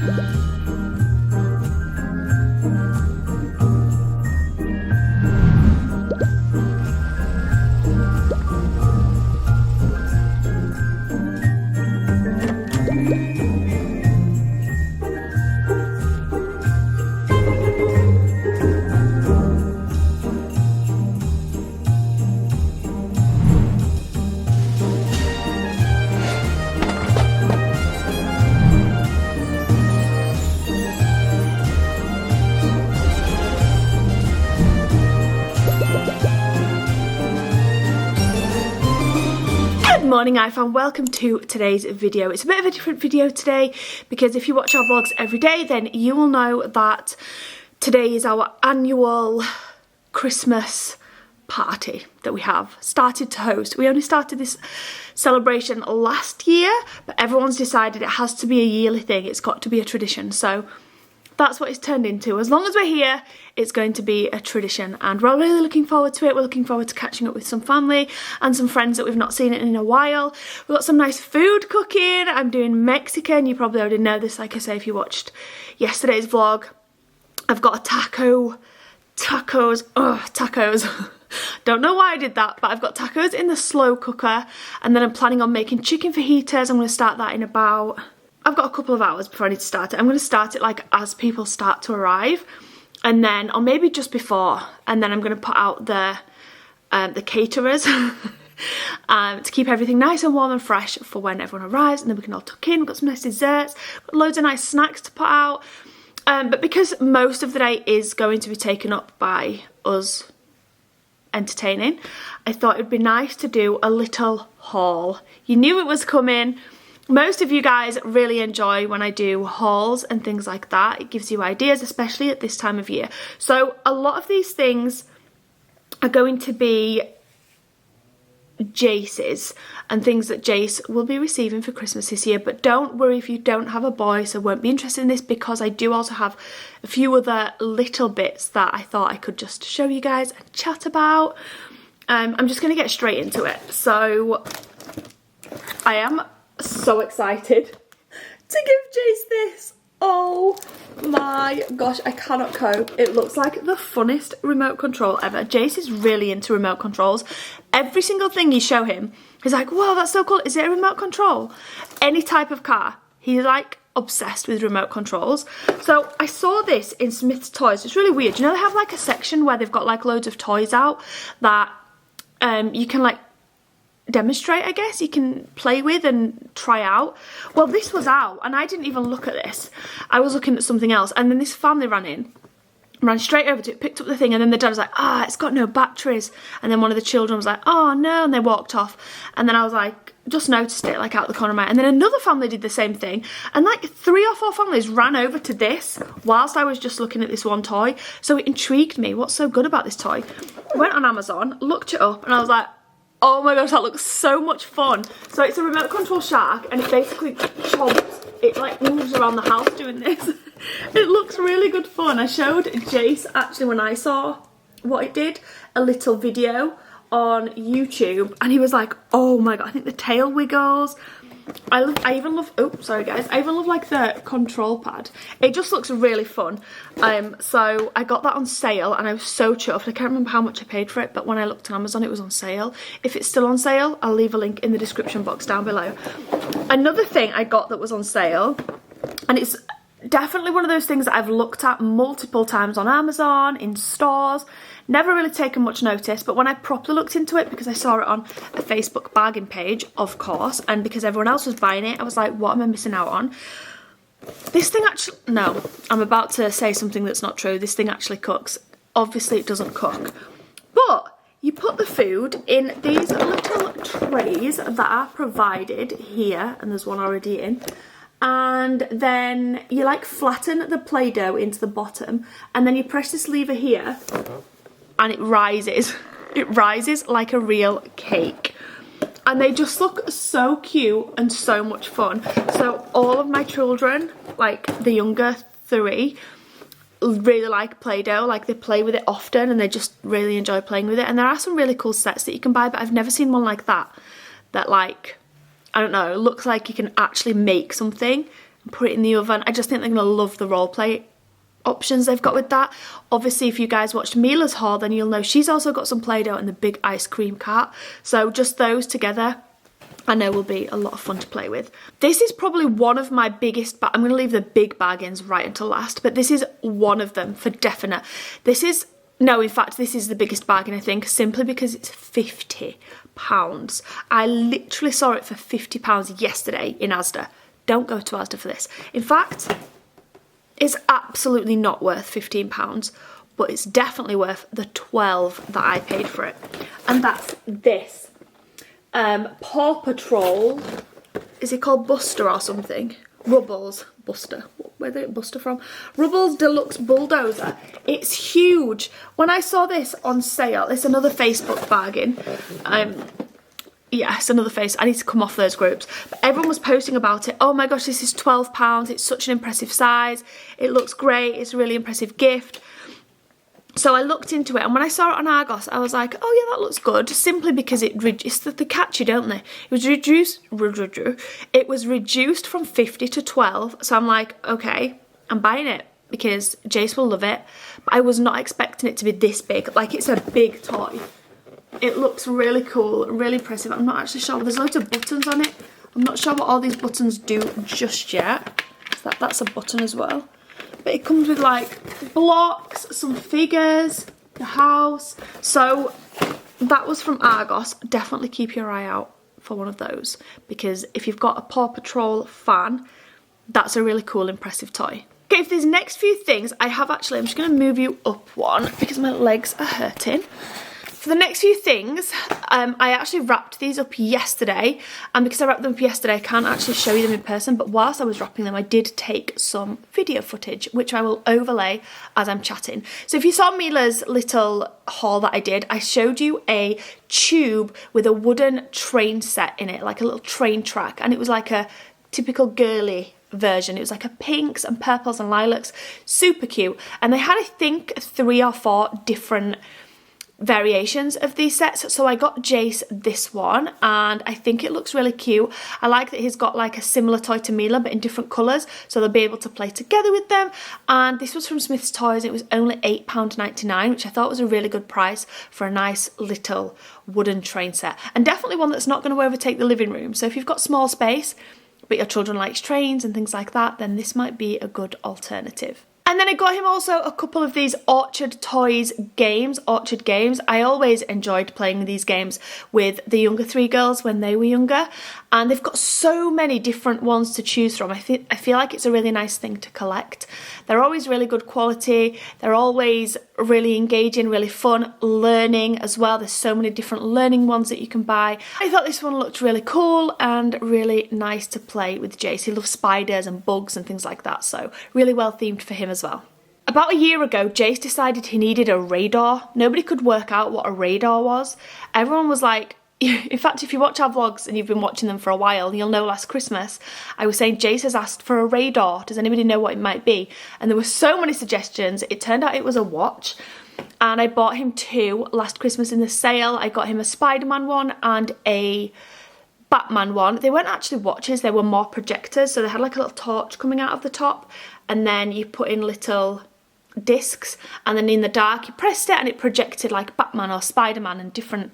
Good morning, iFam. Welcome to today's video. It's a bit of a different video today because if you watch our vlogs every day, then you will know that today is our annual Christmas party that we have started to host. We only started this celebration last year, but everyone's decided it has to be a yearly thing. It's got to be a tradition. So that's what it's turned into. As long as we're here, it's going to be a tradition, and we're really looking forward to it. We're looking forward to catching up with some family and some friends that we've not seen in a while. We've got some nice food cooking. I'm doing Mexican. You probably already know this, like I say, if you watched yesterday's vlog. I've got a tacos. Don't know why I did that, but I've got tacos in the slow cooker, and then I'm planning on making chicken fajitas. I'm going to start that in about... I've got a couple of hours before I need to start it. I'm going to start it like as people start to arrive, and then, or maybe just before, and then I'm going to put out the caterers to keep everything nice and warm and fresh for when everyone arrives, and then we can all tuck in. We've got some nice desserts, got loads of nice snacks to put out, but because most of the day is going to be taken up by us entertaining, I thought it'd be nice to do a little haul. You knew it was coming. Most of you guys really enjoy when I do hauls and things like that. It gives you ideas, especially at this time of year. So a lot of these things are going to be Jace's and things that Jace will be receiving for Christmas this year. But don't worry if you don't have a boy, so won't be interested in this, because I do also have a few other little bits that I thought I could just show you guys and chat about. I'm just going to get straight into it. So I am so excited to give Jace this. Oh my gosh, I cannot cope. It looks like the funnest remote control ever. Jace is really into remote controls. Every single thing you show him, he's like, wow, that's so cool. Is it a remote control? Any type of car, he's like obsessed with remote controls. So I saw this in Smith's Toys. It's really weird. You know, they have like a section where they've got like loads of toys out that you can like demonstrate, I guess, you can play with and try out. Well, this was out and I didn't even look at this. I was looking at something else, and then this family ran straight over to it, picked up the thing, and then the dad was like, it's got no batteries, and then one of the children was like, oh no, and they walked off. And then I was like, just noticed it like out the corner of my eye, and then another family did the same thing, and like 3 or 4 families ran over to this whilst I was just looking at this one toy. So it intrigued me. What's so good about this toy? I went on Amazon, looked it up, and I was like, oh my gosh, that looks so much fun. So it's a remote control shark, and it basically chomps. It like moves around the house doing this. It looks really good fun. I showed Jace, actually, when I saw what it did, a little video on YouTube, and he was like, oh my god, I think the tail wiggles. I even love, oh sorry guys, I even love like the control pad. It just looks really fun. So I got that on sale and I was so chuffed. I can't remember how much I paid for it, but when I looked on Amazon it was on sale. If it's still on sale, I'll leave a link in the description box down below. Another thing I got that was on sale, and it's definitely one of those things that I've looked at multiple times on Amazon, in stores, never really taken much notice, but when I properly looked into it, because I saw it on a Facebook bargain page, of course, and because everyone else was buying it, I was like, what am I missing out on? This thing actually, no, I'm about to say something that's not true. This thing actually cooks. Obviously it doesn't cook, but you put the food in these little trays that are provided here, and there's one already in, and then you like flatten the Play-Doh into the bottom, and then you press this lever here and it rises. It rises like a real cake, and they just look so cute and so much fun. So all of my children, like the younger 3, really like Play-Doh. Like they play with it often and they just really enjoy playing with it. And there are some really cool sets that you can buy, but I've never seen one like that, that like, I don't know, looks like you can actually make something put it in the oven. I just think they're going to love the role play options they've got with that. Obviously, if you guys watched Mila's haul, then you'll know she's also got some Play-Doh and the big ice cream cart. So just those together, I know will be a lot of fun to play with. This is probably one of my biggest, I'm going to leave the big bargains right until last, but this is one of them for definite. No, in fact, this is the biggest bargain, I think, simply because it's £50. I literally saw it for £50 yesterday in Asda. Don't go to Asda for this. In fact, it's absolutely not worth £15, but it's definitely worth the $12 that I paid for it. And that's this. Paw Patrol, is it called Buster or something? Rubbles, Buster, where did it Buster from? Rubbles Deluxe Bulldozer. It's huge. When I saw this on sale, it's another Facebook bargain. Yeah, it's another I need to come off those groups. But everyone was posting about it. Oh my gosh, this is £12. It's such an impressive size. It looks great. It's a really impressive gift. So I looked into it, and when I saw it on Argos, I was like, oh yeah, that looks good, simply because it's the catch you, don't they? It was reduced from 50 to 12, so I'm like, okay, I'm buying it because Jace will love it. But I was not expecting it to be this big. Like, it's a big toy. It looks really cool, really impressive. I'm not actually sure. There's loads of buttons on it. I'm not sure what all these buttons do just yet. That's a button as well. But it comes with like blocks, some figures, the house. So that was from Argos. Definitely keep your eye out for one of those, because if you've got a Paw Patrol fan, that's a really cool, impressive toy. Okay, for these next few things, I'm just going to move you up one because my legs are hurting. For the next few things, I actually wrapped these up yesterday, and because I wrapped them up yesterday, I can't actually show you them in person, but whilst I was wrapping them, I did take some video footage, which I will overlay as I'm chatting. So if you saw Mila's little haul that I did, I showed you a tube with a wooden train set in it, like a little train track, and it was like a typical girly version. It was like a pinks and purples and lilacs, super cute, and they had, I think, 3 or 4 different variations of these sets. So I got Jace this one, and I think it looks really cute. I like that he's got like a similar toy to Mila but in different colours, so they'll be able to play together with them. And this was from Smith's Toys. It was only £8.99, which I thought was a really good price for a nice little wooden train set, and definitely one that's not going to overtake the living room. So if you've got small space but your children likes trains and things like that, then this might be a good alternative. And then I got him also a couple of these Orchard games. I always enjoyed playing these games with the younger 3 girls when they were younger, and they've got so many different ones to choose from. I feel like it's a really nice thing to collect. They're always really good quality. They're always really engaging, really fun, learning as well. There's so many different learning ones that you can buy. I thought this one looked really cool and really nice to play with Jace. He loves spiders and bugs and things like that, so really well themed for him as well. About a year ago, Jace decided he needed a radar. Nobody could work out what a radar was. Everyone was like, in fact, if you watch our vlogs and you've been watching them for a while, you'll know last Christmas I was saying Jace has asked for a radar. Does anybody know what it might be? And there were so many suggestions. It turned out it was a watch, and I bought him 2 last Christmas in the sale. I got him a Spider-Man one and a Batman one. They weren't actually watches, they were more projectors, so they had like a little torch coming out of the top, and then you put in little discs, and then in the dark you pressed it and it projected like Batman or Spider-Man and different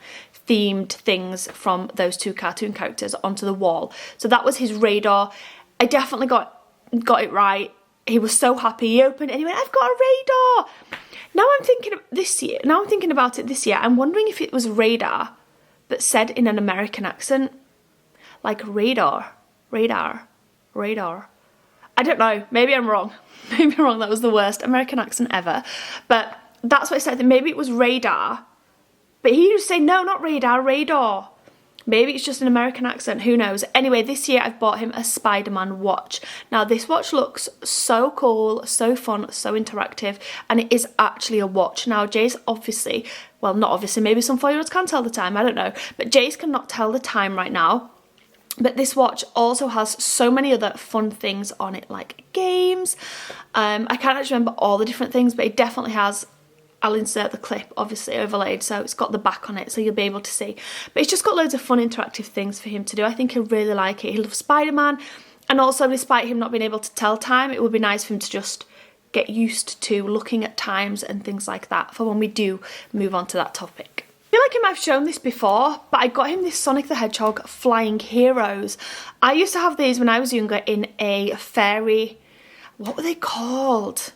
themed things from those 2 cartoon characters onto the wall. So that was his radar. I definitely got it right. He was so happy. He opened it and he went, I've got a radar. Now I'm thinking about it this year. I'm wondering if it was radar but said in an American accent, like radar. I don't know, maybe I'm wrong. Maybe I'm wrong, that was the worst American accent ever. But that's what I said, maybe it was radar. But he was saying, no, not radar, radar. Maybe it's just an American accent, who knows. Anyway, this year I've bought him a Spider-Man watch. Now this watch looks so cool, so fun, so interactive, and it is actually a watch. Now Jace obviously, well not obviously, maybe some 4-year-olds can tell the time, I don't know. But Jace cannot tell the time right now. But this watch also has so many other fun things on it, like games. I can't actually remember all the different things, but it definitely has, I'll insert the clip, obviously overlaid, so it's got the back on it, so you'll be able to see. But it's just got loads of fun interactive things for him to do. I think he'll really like it. He loves Spider-Man. And also, despite him not being able to tell time, it would be nice for him to just get used to looking at times and things like that for when we do move on to that topic. I feel like I might have shown this before, but I got him this Sonic the Hedgehog Flying Heroes. I used to have these when I was younger in a fairy, what were they called?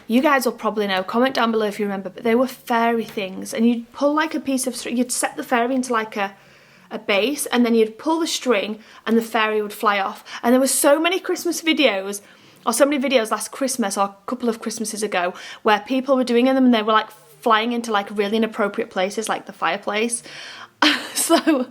You guys will probably know, comment down below if you remember, but they were fairy things, and you'd pull like a piece of string, you'd set the fairy into like a base, and then you'd pull the string and the fairy would fly off. And there were so many Christmas videos, or so many videos last Christmas or a couple of Christmases ago, where people were doing them and they were like flying into like really inappropriate places like the fireplace. So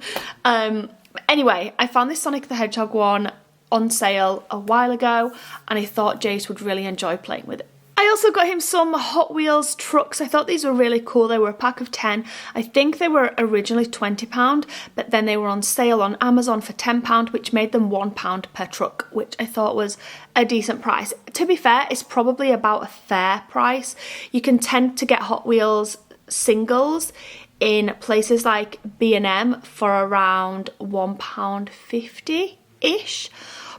anyway, I found this Sonic the Hedgehog one on sale a while ago, and I thought Jace would really enjoy playing with it. I also got him some Hot Wheels trucks. I thought these were really cool. They were a pack of 10. I think they were originally £20, but then they were on sale on Amazon for £10, which made them £1 per truck, which I thought was a decent price. To be fair, it's probably about a fair price. You can tend to get Hot Wheels singles in places like B&M for around £1.50-ish.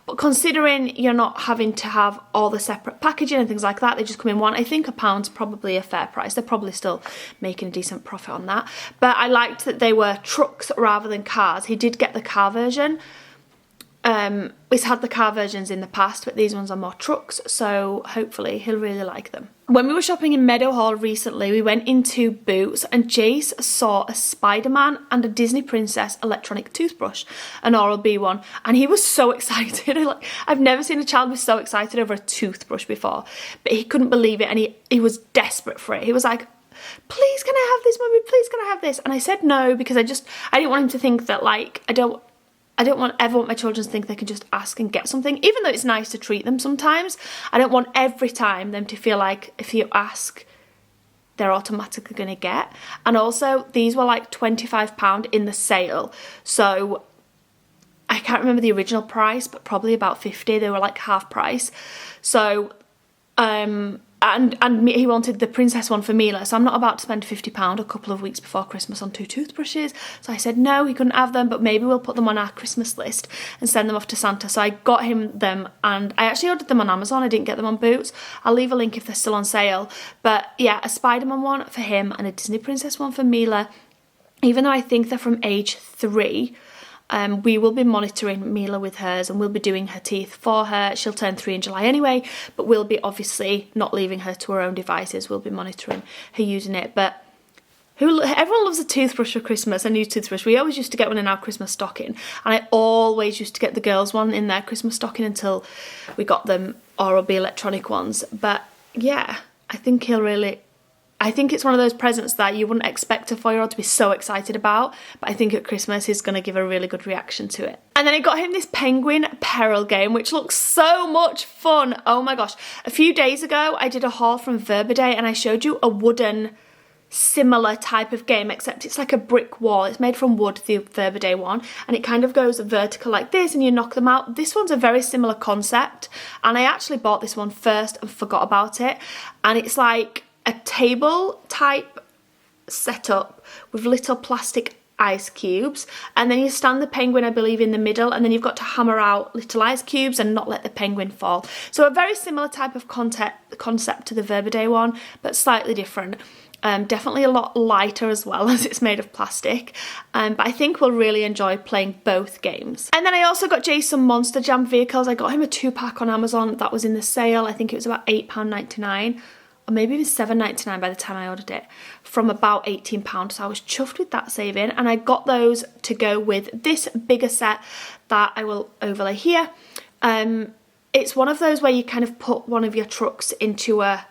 But considering you're not having to have all the separate packaging and things like that, they just come in one. I think £1's probably a fair price. They're probably still making a decent profit on that. But I liked that they were trucks rather than cars. He did get the car version. He's had the car versions in the past, but these ones are more trucks, so hopefully he'll really like them. When we were shopping in Meadowhall recently, we went into Boots and Jace saw a Spider-Man and a Disney Princess electronic toothbrush, an Oral-B one, and he was so excited. I've never seen a child be so excited over a toothbrush before, but he couldn't believe it, and he was desperate for it. He was like, please can I have this, Mummy, please can I have this? And I said no, because I didn't want him to think that, like, I don't ever want my children to think they can just ask and get something, even though it's nice to treat them sometimes. I don't want every time them to feel like if you ask, they're automatically going to get. And also, these were like £25 in the sale. So I can't remember the original price, but probably about 50. They were like half price. So, and he wanted the princess one for Mila, so I'm not about to spend £50 a couple of weeks before Christmas on 2 toothbrushes. So I said no, he couldn't have them, but maybe we'll put them on our Christmas list and send them off to Santa. So I got him them, and I actually ordered them on Amazon. I didn't get them on Boots. I'll leave a link if they're still on sale. But yeah, a Spider-Man one for him and a Disney Princess one for Mila. Even though I think they're from age 3, we will be monitoring Mila with hers, and we'll be doing her teeth for her. She'll turn 3 in July anyway, but we'll be obviously not leaving her to her own devices. We'll be monitoring her using it. But everyone loves a toothbrush for Christmas, a new toothbrush. We always used to get one in our Christmas stocking, and I always used to get the girls one in their Christmas stocking until we got them Oral-B electronic ones. But yeah, I think it's one of those presents that you wouldn't expect a 4-year-old to be so excited about, but I think at Christmas he's going to give a really good reaction to it. And then I got him this penguin peril game, which looks so much fun. Oh my gosh. A few days ago, I did a haul from Verbiday and I showed you a wooden similar type of game, except it's like a brick wall. It's made from wood, the Verbiday one, and it kind of goes vertical like this and you knock them out. This one's a very similar concept, and I actually bought this one first and forgot about it. And it's like a table type setup with little plastic ice cubes, and then you stand the penguin, I believe, in the middle, and then you've got to hammer out little ice cubes and not let the penguin fall. So a very similar type of concept to the Verbiday one, but slightly different. Definitely a lot lighter as well, as it's made of plastic, but I think we'll really enjoy playing both games. And then I also got Jace some Monster Jam vehicles. I got him a 2-pack on Amazon that was in the sale. I think it was about £8.99. Or maybe even £7.99 by the time I ordered it, from about £18. So I was chuffed with that saving, and I got those to go with this bigger set that I will overlay here. It's one of those where you kind of put one of your trucks into a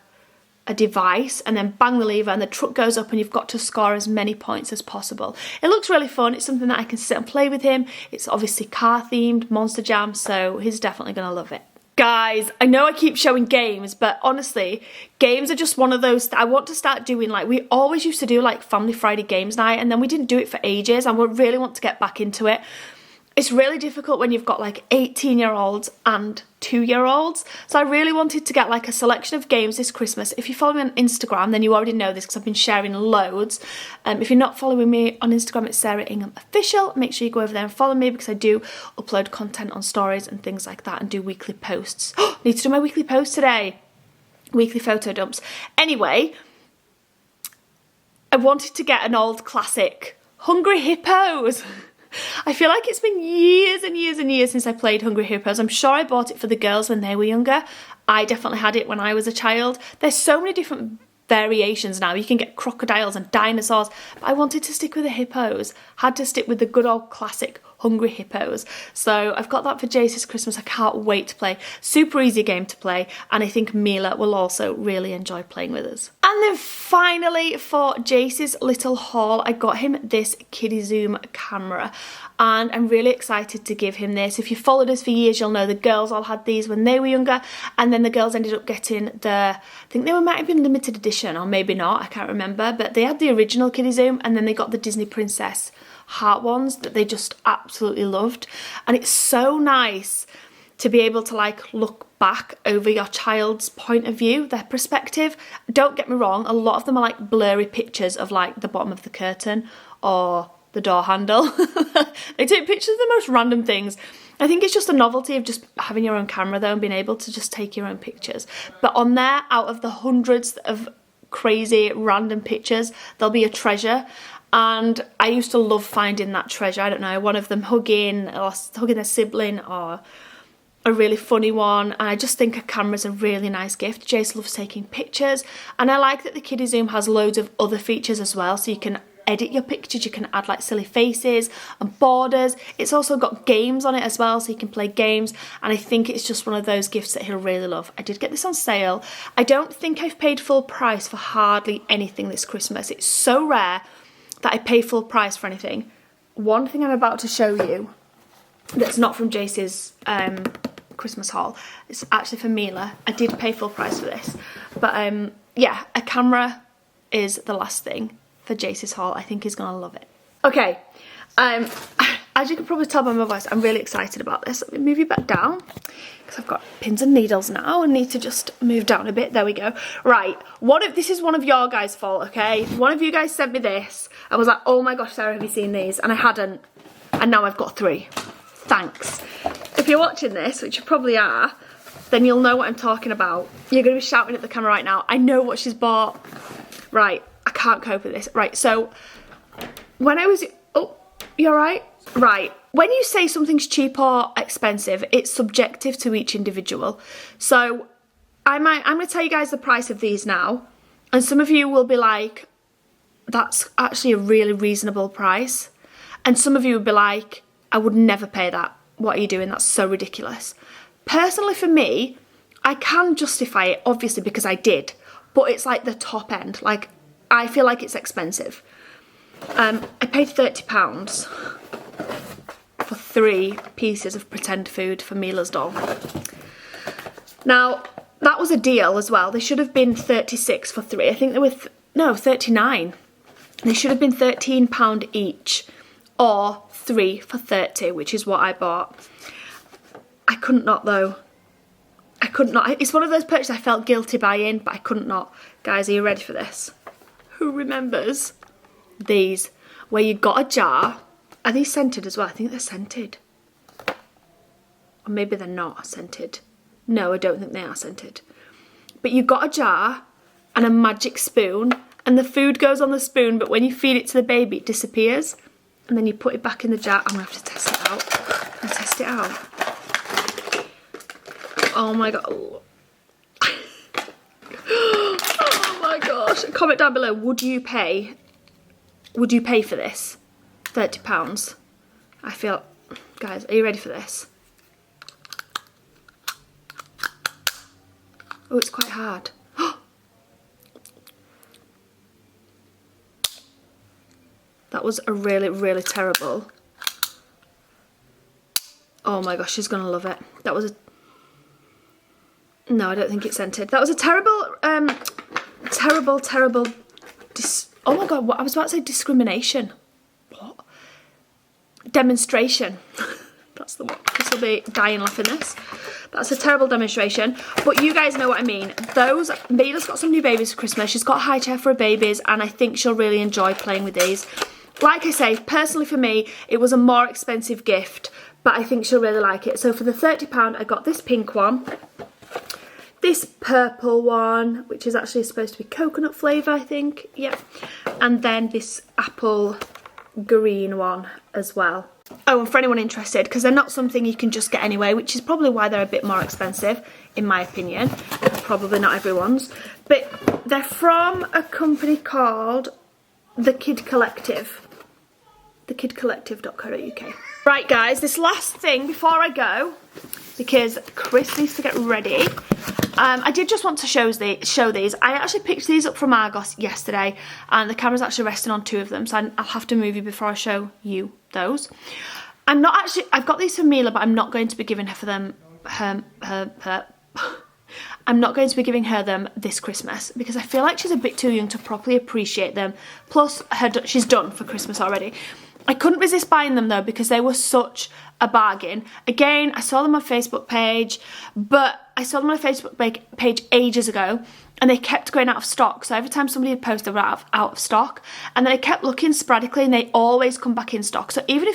device and then bang the lever and the truck goes up, and you've got to score as many points as possible. It looks really fun. It's something that I can sit and play with him. It's obviously car themed, Monster Jam, so he's definitely going to love it. Guys, I know I keep showing games, but honestly, games are just one of those that I want to start doing. Like, we always used to do like Family Friday games night, and then we didn't do it for ages, and we really want to get back into it. it's really difficult when you've got like 18-year-olds and 2-year-olds. So I really wanted to get like a selection of games this Christmas. If you follow me on Instagram, then you already know this because I've been sharing loads. If you're not following me on Instagram, it's Sarah Ingham Official. Make sure you go over there and follow me because I do upload content on stories and things like that and do weekly posts. Need to do my weekly post today. Weekly photo dumps. Anyway, I wanted to get an old classic, Hungry Hippos. I feel like it's been years and years and years since I played Hungry Hippos. I'm sure I bought it for the girls when they were younger. I definitely had it when I was a child. There's so many different variations now. You can get crocodiles and dinosaurs, but I wanted to stick with the hippos. Had to stick with the good old classic Hungry Hippos. So I've got that for Jace this Christmas. I can't wait to play. Super easy game to play, and I think Mila will also really enjoy playing with us. And then finally for Jace's little haul, I got him this Kiddie Zoom camera, and I'm really excited to give him this. If you followed us for years, you'll know the girls all had these when they were younger, and then the girls ended up getting I think they might have been limited edition, or maybe not, I can't remember, but they had the original Kiddie Zoom, and then they got the Disney Princess heart ones that they just absolutely loved. And it's so nice to be able to like look back over your child's point of view, their perspective. Don't get me wrong, a lot of them are like blurry pictures of like the bottom of the curtain or the door handle. They take pictures of the most random things. I think it's just a novelty of just having your own camera though and being able to just take your own pictures. But on there, out of the hundreds of crazy random pictures, there'll be a treasure. And I used to love finding that treasure. I don't know, one of them hugging their sibling, or a really funny one. And I just think a camera's a really nice gift. Jace loves taking pictures. And I like that the Kiddie Zoom has loads of other features as well. So you can edit your pictures, you can add like silly faces and borders. It's also got games on it as well, so you can play games. And I think it's just one of those gifts that he'll really love. I did get this on sale. I don't think I've paid full price for hardly anything this Christmas. It's so rare that I pay full price for anything. One thing I'm about to show you that's not from Jace's Christmas haul, it's actually for Mila. I did pay full price for this, but yeah, a camera is the last thing for Jace's haul. I think he's gonna love it. Okay, as you can probably tell by my voice, I'm really excited about this. Let me move you back down because I've got pins and needles now and need to just move down a bit. There we go. Right, this is one of your guys' fault, okay? One of you guys sent me this. I was like, oh my gosh, Sarah, have you seen these? And I hadn't, and now I've got 3. Thanks. If you're watching this, which you probably are, then you'll know what I'm talking about. You're gonna be shouting at the camera right now. I know what she's bought. Right, I can't cope with this. Right, so when I was, oh, you all right? Right, when you say something's cheap or expensive, it's subjective to each individual. So I'm gonna tell you guys the price of these now, and some of you will be like, that's actually a really reasonable price. And some of you would be like, I would never pay that. What are you doing? That's so ridiculous. Personally for me, I can justify it, obviously, because I did, but it's like the top end. Like, I feel like it's expensive. I paid £30 for 3 pieces of pretend food for Mila's doll. Now, that was a deal as well. They should have been 36 for 3. I think they were, no, 39. They should have been £13 each, or 3 for 30, which is what I bought. I couldn't not though. I couldn't not. It's one of those purchases I felt guilty buying, but I couldn't not. Guys, are you ready for this? Who remembers these, where you got a jar? Are these scented as well? I think they're scented. Or maybe they're not scented. No, I don't think they are scented. But you got a jar and a magic spoon, and the food goes on the spoon, but when you feed it to the baby, it disappears. And then you put it back in the jar. I'm gonna have to test it out. I'm gonna test it out. Oh my god. Oh my gosh. Comment down below, would you pay for this? £30. I feel, guys, are you ready for this? Oh, it's quite hard. That was a really, really terrible. Oh my gosh, she's gonna love it. That was a, no, I don't think it's scented. That was a terrible, terrible, oh my god, what I was about to say discrimination. What? Demonstration That's the one. This will be dying laughing this. That's a terrible demonstration, but you guys know what I mean. Those, Mila's got some new babies for Christmas. She's got a high chair for her babies, and I think she'll really enjoy playing with these. Like I say, personally for me, it was a more expensive gift, but I think she'll really like it. So for the £30, I got this pink one, this purple one, which is actually supposed to be coconut flavour, I think, yeah, and then this apple green one as well. Oh, and for anyone interested, because they're not something you can just get anyway, which is probably why they're a bit more expensive, in my opinion. Probably not everyone's. But they're from a company called The Kid Collective. thekidcollective.co.uk. Right, guys, this last thing before I go, because Chris needs to get ready. I did just want to show these. I actually picked these up from Argos yesterday, and the camera's actually resting on 2 of them, so I'll have to move you before I show you those. I've got these for Mila, but I'm not going to be giving her them I'm not going to be giving her them this Christmas because I feel like she's a bit too young to properly appreciate them. Plus, she's done for Christmas already. I couldn't resist buying them though because they were such a bargain. Again, I saw them on Facebook page, but I saw them on a Facebook page ages ago, and they kept going out of stock. So every time somebody would post, they were out of stock, and then I kept looking sporadically, and they always come back in stock. So even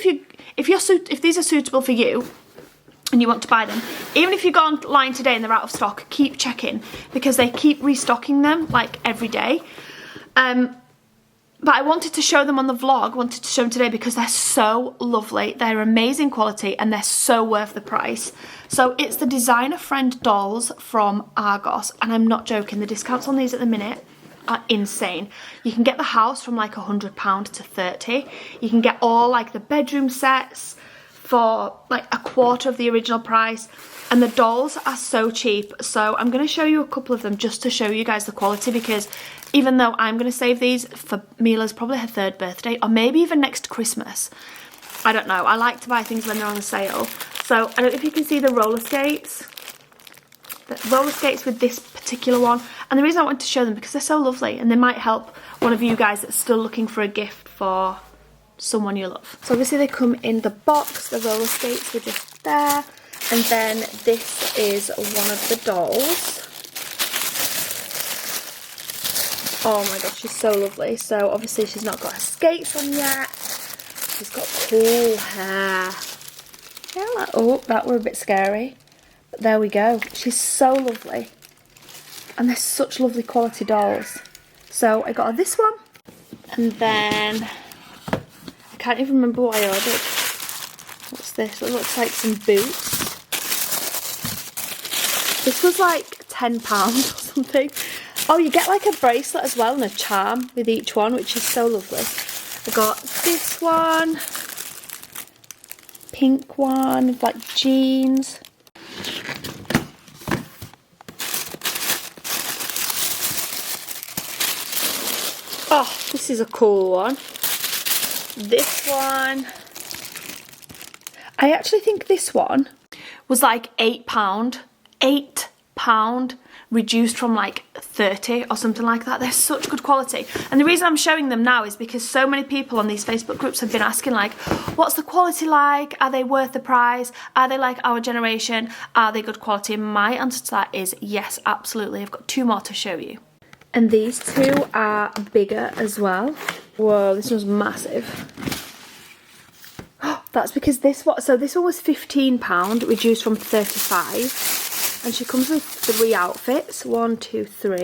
if these are suitable for you and you want to buy them, even if you go online today and they're out of stock, keep checking because they keep restocking them like every day. But I wanted to show them on the vlog, wanted to show them today because they're so lovely. They're amazing quality and they're so worth the price. So it's the Designer Friend dolls from Argos, and I'm not joking, the discounts on these at the minute are insane. You can get the house from like £100 to £30. You can get all like the bedroom sets for like a quarter of the original price, and the dolls are so cheap. So I'm going to show you a couple of them just to show you guys the quality, because even though I'm going to save these for Mila's probably her 3rd birthday, or maybe even next Christmas, I don't know, I like to buy things when they're on sale. So I don't know if you can see the roller skates with this particular one, and the reason I wanted to show them because they're so lovely and they might help one of you guys that's still looking for a gift for someone you love. So obviously they come in the box. The roller skates were just there, and then this is one of the dolls. Oh my gosh, she's so lovely. So obviously she's not got her skates on yet. She's got cool hair. Yeah, like, oh, that were a bit scary, but there we go. She's so lovely, and they're such lovely quality dolls. So I got her this one, and then I can't even remember what I ordered. What's this? It looks like some boots. This was like £10 or something. Oh, you get like a bracelet as well and a charm with each one, which is so lovely. I got this one, pink one with like jeans. Oh, this is a cool one. This one, I actually think this one was like £8, reduced from like 30 or something like that. They're such good quality, and the reason I'm showing them now is because so many people on these Facebook groups have been asking like, what's the quality like? Are they worth the price? Are they like our generation? Are they good quality? And my answer to that is yes, absolutely. I've got 2 more to show you, and these 2 are bigger as well. Whoa, this one's massive. That's because this one was £15, reduced from 35, and she comes with 3 outfits. 1, 2, 3.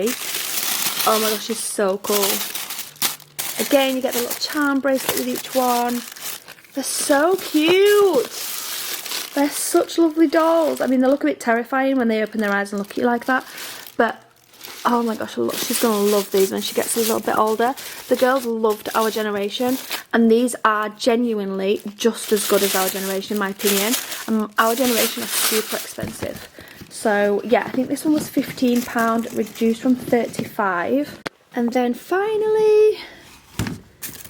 Oh my gosh, she's so cool. Again, you get the little charm bracelet with each one. They're so cute. They're such lovely dolls. I mean, they look a bit terrifying when they open their eyes and look at you like that, but oh my gosh, look, she's gonna love these when she gets a little bit older. The girls loved Our Generation, and these are genuinely just as good as Our Generation in my opinion. Our Generation are super expensive. So yeah, I think this one was £15, reduced from 35. And then finally,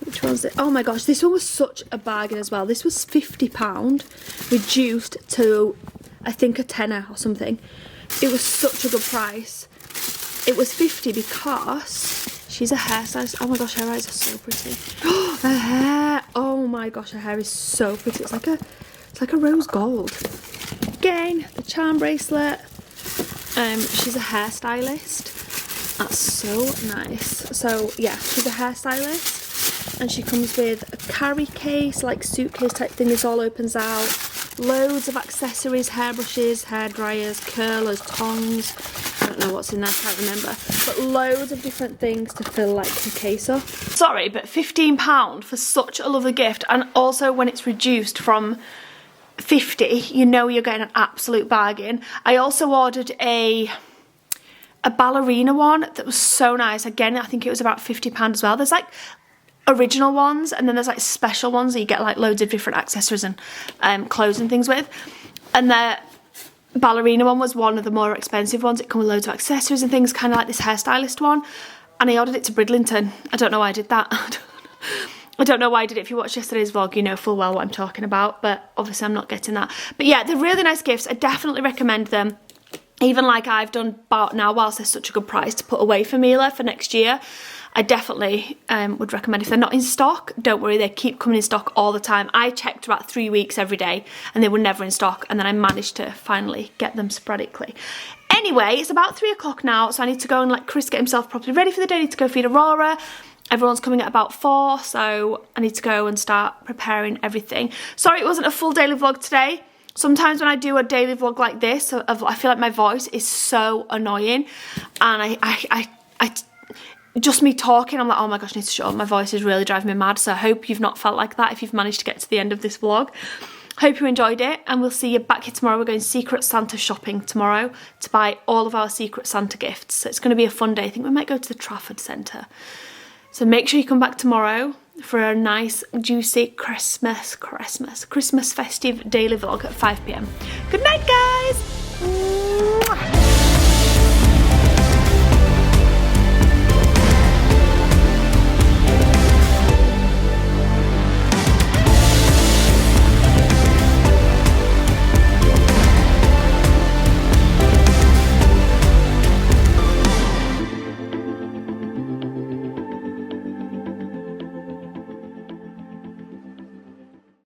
which was it? Oh my gosh, this one was such a bargain as well. This was £50, reduced to I think a tenner or something. It was such a good price. It was 50 because she's a hairstylist. Oh my gosh, her eyes are so pretty. Her hair, oh my gosh, her hair is so pretty. It's like a It's like a rose gold. Again, the charm bracelet. She's a hairstylist. That's so nice. So yeah, she's a hairstylist, and she comes with a carry case, like suitcase type thing. This all opens out. Loads of accessories, hairbrushes, hair dryers, curlers, tongs. I don't know what's in there, I can't remember. But loads of different things to fill like the case up. Sorry, but £15 for such a lovely gift, and also when it's reduced from 50, you know you're getting an absolute bargain. I also ordered a ballerina one that was so nice. Again, I think it was about £50 as well. There's like original ones, and then there's like special ones that you get like loads of different accessories and clothes and things with. And the ballerina one was one of the more expensive ones. It comes with loads of accessories and things, kind of like this hairstylist one. And I ordered it to Bridlington. I don't know why I did that. I don't know why I did it. If you watched yesterday's vlog, you know full well what I'm talking about, but obviously I'm not getting that. But yeah, they're really nice gifts. I definitely recommend them. Even like I've done bought now, whilst they're such a good price to put away for Mila for next year, I definitely would recommend. If they're not in stock, don't worry, they keep coming in stock all the time. I checked about 3 weeks every day and they were never in stock, and then I managed to finally get them sporadically. Anyway, it's about 3 o'clock now, so I need to go and let Chris get himself properly ready for the day. I need to go feed Aurora. Everyone's coming at about 4, so I need to go and start preparing everything. Sorry it wasn't a full daily vlog today. Sometimes when I do a daily vlog like this, I feel like my voice is so annoying, and I just me talking, I'm like, oh my gosh, I need to shut up. My voice is really driving me mad, so I hope you've not felt like that if you've managed to get to the end of this vlog. Hope you enjoyed it, and we'll see you back here tomorrow. We're going Secret Santa shopping tomorrow to buy all of our Secret Santa gifts. So it's going to be a fun day. I think we might go to the Trafford Centre. So make sure you come back tomorrow for a nice, juicy Christmas festive daily vlog at 5 PM. Good night, guys!